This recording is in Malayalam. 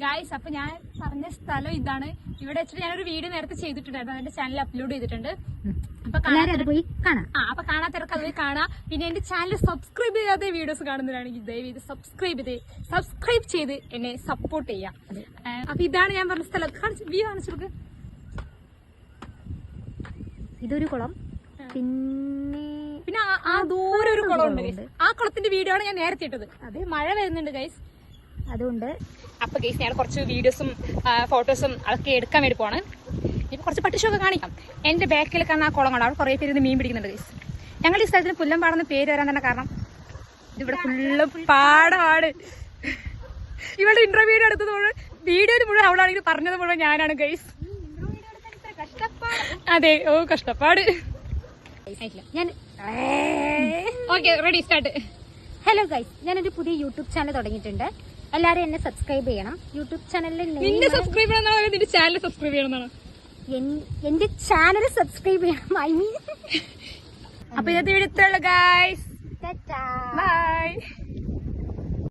ഗായ്സ്, അപ്പൊ ഞാൻ പറഞ്ഞ സ്ഥലം ഇതാണ്. ഇവിടെ വെച്ചിട്ട് ഞാനൊരു വീഡിയോ നേരത്തെ ചെയ്തിട്ടുണ്ടായിരുന്നു, അതിന്റെ ചാനൽ അപ്ലോഡ് ചെയ്തിട്ടുണ്ട്. അപ്പൊ കാണാത്തവർക്ക് അത് പോയി കാണാം. പിന്നെ എന്റെ ചാനൽ സബ്സ്ക്രൈബ് ചെയ്യാതെ വീഡിയോസ് കാണുന്നവരാണെങ്കിൽ ദയവേത് സബ്സ്ക്രൈബ് ചെയ്ത് എന്നെ സപ്പോർട്ട് ചെയ്യാം. അപ്പൊ ഇതാണ് ഞാൻ പറഞ്ഞ സ്ഥലം. വ്യൂ കാണിച്ചു. ഇതൊരു കുളം, പിന്നെ ആ ദൂരെ ഒരു കുളമുണ്ട്. ആ കുളത്തിന്റെ വീഡിയോ ആണ് ഞാൻ നേരത്തെ ഇട്ടത്. അത് മഴ വരുന്നുണ്ട് ഗൈസ്, അതുകൊണ്ട്. അപ്പൊ ഗൈസ്, ഞാൻ കുറച്ച് വീഡിയോസും ഫോട്ടോസും അതൊക്കെ എടുക്കാൻ വേണ്ടി പോവാണ്. ഇപ്പൊ കുറച്ച് പട്ടിഷോ ഒക്കെ കാണിക്കാം. എന്റെ ബാക്കിൽ കാണുന്ന ആ കുളം കാണാം, അവിടെ കുറെ പേര് മീൻ പിടിക്കുന്നുണ്ട് ഗൈസ്. ഞങ്ങൾ ഈ സ്ഥലത്തിന് പുല്ലമ്പാടെന്ന് പേര് വരാൻ തന്നെ കാരണം ഇതിവിടെ ഫുള്ള് പാടമാണ്. ഇവിടെ ഇന്റർവ്യൂ എടുത്തത് മുഴുവൻ, വീഡിയോയിൽ മുഴുവൻ അവളാണെങ്കിൽ പറഞ്ഞത് മുഴുവൻ ഞാനാണ് ഗൈസ്. അതെ, ഓ കഷ്ടപ്പാട്. ഞാൻ okay, ready, start. Hello guys, ഞാനൊരു പുതിയ യൂട്യൂബ് ചാനൽ തുടങ്ങിയിട്ടുണ്ട്. എല്ലാരും എന്നെ സബ്സ്ക്രൈബ് ചെയ്യണം. യൂട്യൂബ് ചാനലിൽ സബ്സ്ക്രൈബ് ചെയ്യണമെന്നാണോ നിന്റെ ചാനൽ സബ്സ്ക്രൈബ് ചെയ്യണമെന്നാണോ? എന്റെ ചാനൽ സബ്സ്ക്രൈബ് ചെയ്യണം. I mean. അപ്പൊ ഇന്നത്തെ വീഡിയോ ഇത്രയുള്ളൂ ഗൈസ്. ടാറ്റാ, ബൈ.